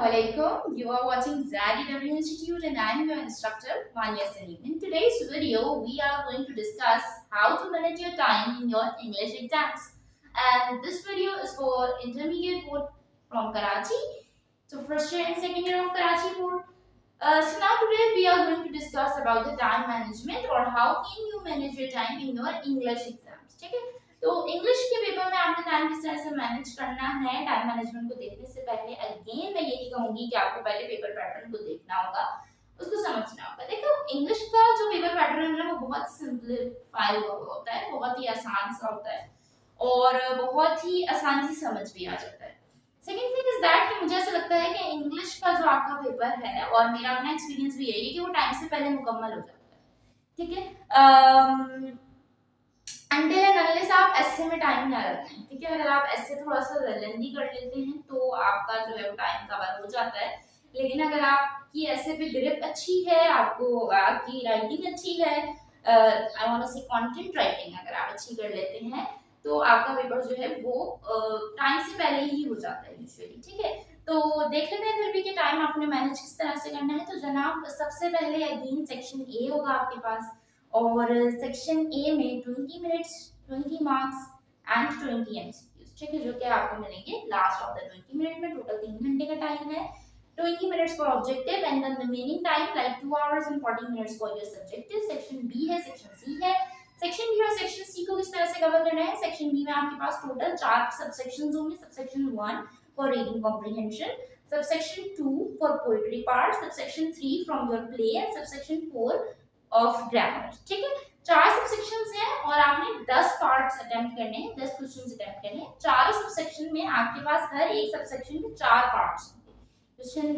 Assalamualaikum. You are watching ZDW Institute and I am your instructor, Manya Salim. In today's video, we are going to discuss how to manage your time in your English exams. And this video is for intermediate board from Karachi. So first year and second year of Karachi board. So now today we are going to discuss about the time management or how can you manage your time in your English exams. ठीक है? तो English के paper में आपने time किस तरह से manage करना है, टाइम मैनेजमेंट को देखने से पहले अगेन मैं यही कहूंगी कि आपको पहले पेपर पैटर्न को देखना होगा, उसको समझना होगा। देखो इंग्लिश का जो पेपर पैटर्न है ना वो बहुत सिंपलीफाई होता है, बहुत ही आसान सा होता है और बहुत ही आसानी से समझ भी आ जाता है। सेकेंड थिंग इज दैट कि मुझे ऐसा लगता है कि इंग्लिश का जो आपका पेपर है और मेरा अपना एक्सपीरियंस भी यही है कि वो टाइम से पहले मुकम्मल हो जाता है। ठीक है, अनटिल एंड अनलेस आप ऐसे में टाइम ना रखें। ठीक है, अगर आप ऐसे थोड़ा सा लेंदी कर लेते हैं तो आपका जो है वो टाइम कवर हो जाता है। लेकिन अगर आपकी ऐसे पे ग्रिप अच्छी है, आपको आपकी राइटिंग अच्छी है, आई वांट टू से कंटेंट राइटिंग अगर आप अच्छी कर लेते हैं तो आपका पेपर जो है वो टाइम से पहले ही हो जाता है यूजुअली। ठीक है, तो देख लेते हैं फिर भी कि टाइम आपने मैनेज किस तरह से करना है। तो जनाब सबसे पहले अगेन सेक्शन ए होगा आपके पास और सेक्शन ए में 20 मिनट्स 20 मार्क्स एंड 20 एमसीक्यूज। ठीक है, जो कि आपको मिलेंगे लास्ट ऑफ द 20 मिनट में। टोटल 3 घंटे का टाइम है। 20 minutes for objective and then the remaining time like 2 hours and 40 minutes for your subjective। Section B है, सेक्शन सी है। सेक्शन बी और सेक्शन सी को किस तरह से कवर करना है? सेक्शन बी में आपके पास टोटल 4 सबसेक्शंस होंगे। Subsection 1 for reading comprehension, subsection 2 for poetry part, subsection 3 from your play and subsection 4 of grammar. ठीक है, 4 सबसेक्शंस हैं और आपने 10 पार्ट्स अटेम्प्ट करने हैं, 10 क्वेश्चंस अटेम्प्ट करने हैं। चारों सबसेक्शन में आपके पास हर एक सबसेक्शन में 4 पार्ट्स होंगे। Question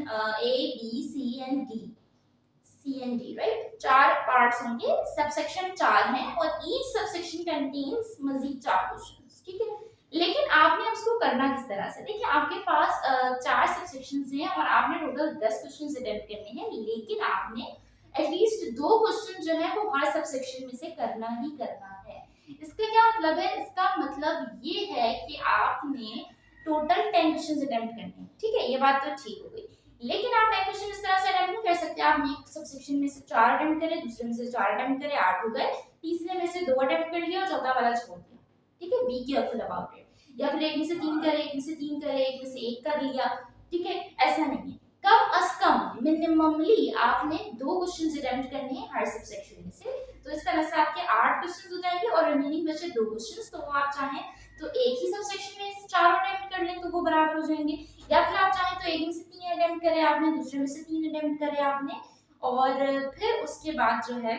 A B C and D, right? 4 parts होंगे, सबसेक्शन 4 हैं और ईच सबसेक्शन कंटेन्स मजीद 4 क्वेश्चंस। ठीक है, लेकिन आपने उसको करना किस तरह से? देखिए आपके पास 4 सबसेक्शंस हैं और आपने टोटल 10 क्वेश्चंस अटेम्प्ट करने हैं, लेकिन आपने एटलीस्ट 2 क्वेश्चन जो है वो हर सबसेक्शन में से करना ही करना है। इसका क्या मतलब है? इसका मतलब ये है कि आपने टोटल 10 क्वेश्चंस अटेम्प्ट करने हैं। ठीक है, ये बात तो ठीक हो गई, लेकिन आप 10 क्वेश्चन इस तरह से अटेम्प्ट नहीं कर सकते। आपने एक सबसेक्शन में से 4 अटेम्प्ट करे, दूसरे में से 4 अटेम्प्ट करे, 8 हो गए, तीसरे में से 2 अटेम्प्ट कर लिया और चौथा वाला छोड़ दिया। ठीक है, बी केयरफुल अबाउट इट। या फिर एक में से 3 करे, एक में से 3 करे, एक में से 1 कर लिया। ठीक है, ऐसा नहीं है। कम अज कम मिनिममली आपने 2 क्वेश्चंस अटेम्प्ट करने हैं हर सबसेक्शन में से। तो इस तरह से आपके 8 क्वेश्चंस हो जाएंगे और रिमेनिंग बचे 2 क्वेश्चंस। तो आप चाहें तो एक ही सबसेक्शन में 4 अटेम्प्ट कर लें तो वो बराबर हो जाएंगे, या फिर आप चाहें तो एक में से 3 अटेम्प्ट करें आपने, दूसरे में से 3 अटेम्प्ट करें आपने, और फिर उसके बाद जो है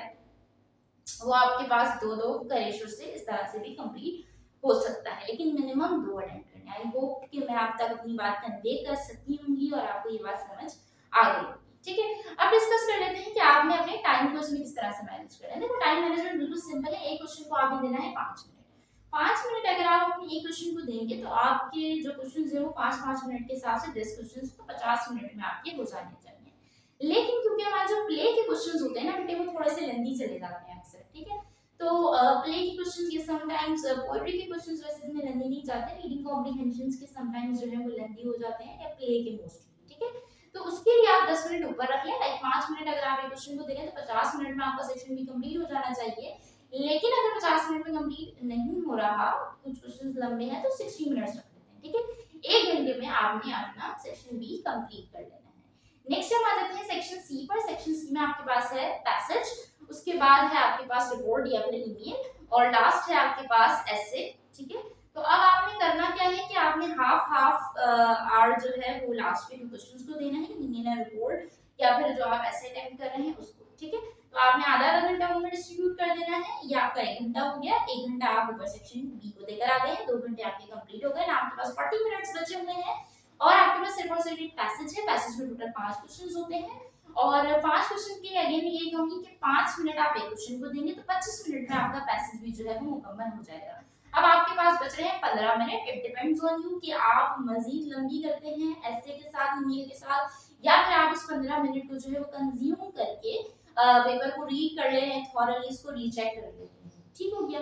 वो आपके पास 2-2 का रेशियो से इस तरह से भी कंप्लीट हो सकता है, लेकिन मिनिमम 2 अटेम्प्ट करने। आई होप कि मैं आप तक अपनी बात कन्वे कर सकती होंगी और आपको ये बात समझ आ गई होगी। ठीक है, अब डिस्कस कर लेते हैं कि आपने अपने टाइम को इसमें किस तरह से मैनेज करना है। देखो टाइम मैनेजमेंट बिल्कुल सिंपल है। एक क्वेश्चन को आपने देना है 5 मिनट। 5 मिनट अगर आप अपने एक क्वेश्चन को देंगे तो आपके जो क्वेश्चंस है वो 5-5 मिनट के हिसाब से 10 क्वेश्चंस तो 50 मिनट में आपके हो जाने चाहिए। लेकिन क्योंकि हमारे जो प्ले के क्वेश्चंस होते हैं ना बेटे वो थोड़े से लेंदी चले जाते हैं अक्सर। ठीक है, तो प्ले के क्वेश्चंस ये समटाइम्स पोएट्री के क्वेश्चंस वैसे इतने लेंदी नहीं जाते, रीडिंग कॉम्प्रिहेंशंस के समटाइम्स जो है वो लेंदी हो जाते हैं, या प्ले के मोस्टली। ठीक है, तो उसके लिए आप 10 मिनट ऊपर रख लें। लाइक 5 मिनट अगर आप एक क्वेश्चन को दे रहे हैं तो 50 मिनट में आपका सेक्शन भी कंप्लीट हो जाना चाहिए। लेकिन अगर 50 मिनट में कंप्लीट नहीं हो रहा, कुछ क्वेश्चंस लंबे हैं, तो 60 मिनट्स रख लेते हैं। ठीक है, 1 घंटे में आपने अपना सेक्शन बी कंप्लीट कर लेना है। नेक्स्ट हम आ जाते हैं सेक्शन सी पर। सेक्शन सी में आपके पास है पैसेज, उसके बाद है आपके पास रिपोर्ट या फिर ईमेल, और लास्ट है आपके पास एसे। ठीक है, तो अब आपने करना क्या है कि आपने हाफ आवर जो है वो लास्ट के 2 क्वेश्चंस को देना है, ईमेल और रिपोर्ट, या फिर जो आप एसे अटेम्प्ट कर रहे हैं उसको। ठीक है, तो आपने आधा घंटा उनमें डिस्ट्रीब्यूट कर देना है। ये आपका 1 घंटा हो गया। 1 घंटा आप ऊपर सेक्शन बी को देकर आ गए हैं, 2 घंटे आपके कंप्लीट हो गए ना। आपके पास 40 मिनट्स बचे हुए हैं और आपके पास सिर्फ और सिर्फ एक पैसेज है। पैसेज में टोटल 5 क्वेश्चंस होते हैं और 5 क्वेश्चन के लिए अगेन मैं ये कहूंगी कि 5 मिनट आप एक क्वेश्चन को देंगे तो 25 मिनट में आपका पैसेज भी जो है वो मुकम्मल हो जाएगा। अब आपके पास बच रहे हैं 15 minute. It depends on you कि आप मजीद लंबी करते हैं ऐसे के साथ, ईमेल के साथ, या फिर आप इस 15 मिनट को जो है वो कंज्यूम करके पेपर को रीड कर ले रहे हैं, थॉरली इसको रीचेक कर लेते हैं। ठीक हो गया।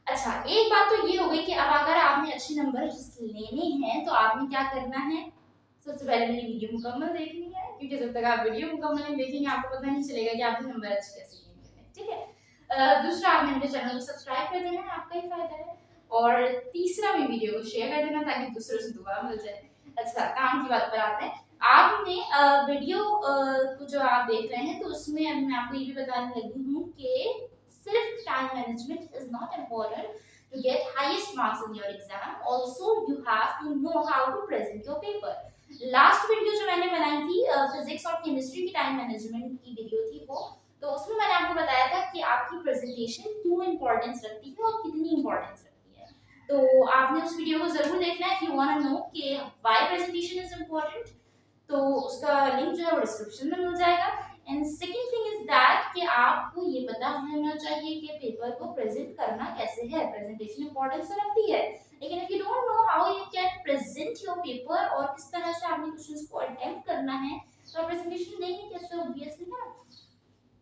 अच्छा, एक बात तो ये हो गई कि अब अगर आपने अच्छे नंबर लेने हैं तो आपने क्या करना है? सबसे पहले मेरी वीडियो मुकम्मल देखनी है, क्योंकि जब तक आप वीडियो मुकम्मल नहीं देखेंगे आपको पता नहीं चलेगा कि आपके नंबर अच्छे कैसे गेन करने हैं, ठीक है। दूसरा, आपने मेरे चैनल को सब्सक्राइब कर देना है, आपका ही फायदा है। और तीसरा, मेरी वीडियो को शेयर कर देना ताकि दूसरों से दुआ मिल जाए। अच्छा, काम की बात पर आते हैं। आपने वीडियो को जो आप देख रहे हैं तो उसमें अब मैं आपको ये भी बताने लगी हूँ कि सिर्फ time management is not important to get highest marks in your exam. Also, you have to know how to present your paper. Last video जो मैंने बनाई थी फिजिक्स और केमिस्ट्री की टाइम मैनेजमेंट की वीडियो थी वो, तो उसमें मैंने आपको बताया था कि आपकी प्रेजेंटेशन क्यों इंपॉर्टेंस रखती है और कितनी इंपॉर्टेंस रखती है। तो आपने उस वीडियो को जरूर देखना है if you want to know कि why presentation is important। तो उसका लिंक जो है वो डिस्क्रिप्शन में मिल जाएगा। And second thing is that कि आपको ये पता होना चाहिए कि पेपर को प्रेजेंट करना कैसे है। प्रेजेंटेशन इंपॉर्टेंस तो रखती है, लेकिन if you don't know how you can present your paper और किस तरह से आपने क्वेश्चंस को अटेम्प्ट करना है, तो आप प्रेजेंटेशन देंगे कैसे, ऑब्वियसली ना।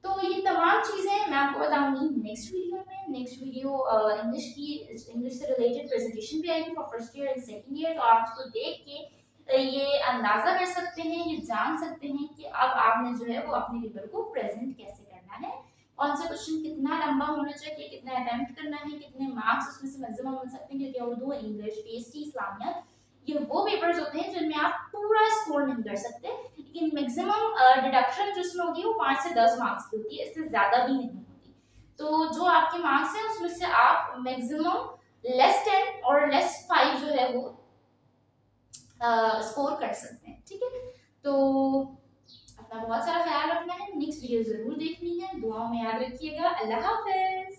तो ये तमाम चीजें मैं आपको बताऊंगी नेक्स्ट वीडियो में। नेक्स्ट वीडियो इंग्लिश से रिलेटेड प्रेजेंटेशन भी आएगी for first year and second year. तो आप उसको देख के ये अंदाजा कर सकते हैं, ये जान सकते हैं कि अब आपने जो है वो अपने पेपर को प्रेजेंट कैसे करना है, कौन सा क्वेश्चन कितना लंबा होना चाहिए, कितना अटेम्प्ट करना है, कितने मार्क्स उसमें से मैक्सिमम मिल सकते हैं। क्योंकि उर्दू, इंग्लिश, पीएसटी, इस्लामियत, ये वो पेपर्स होते हैं जिनमें आप पूरा स्कोर नहीं कर सकते, लेकिन मैक्सिमम डिडक्शन जिसमें होती है वो 5 से 10 मार्क्स की होती है, इससे ज्यादा भी नहीं होती। तो जो आपके मार्क्स हैं उसमें से आप मैक्सिमम लेस 10 और लेस 5 जो है वो स्कोर कर सकते हैं, ठीक है। तो अपना बहुत सारा ख्याल रखना है, नेक्स्ट वीडियो जरूर देखनी है, दुआओं में याद रखिएगा। अल्लाह हाफिज।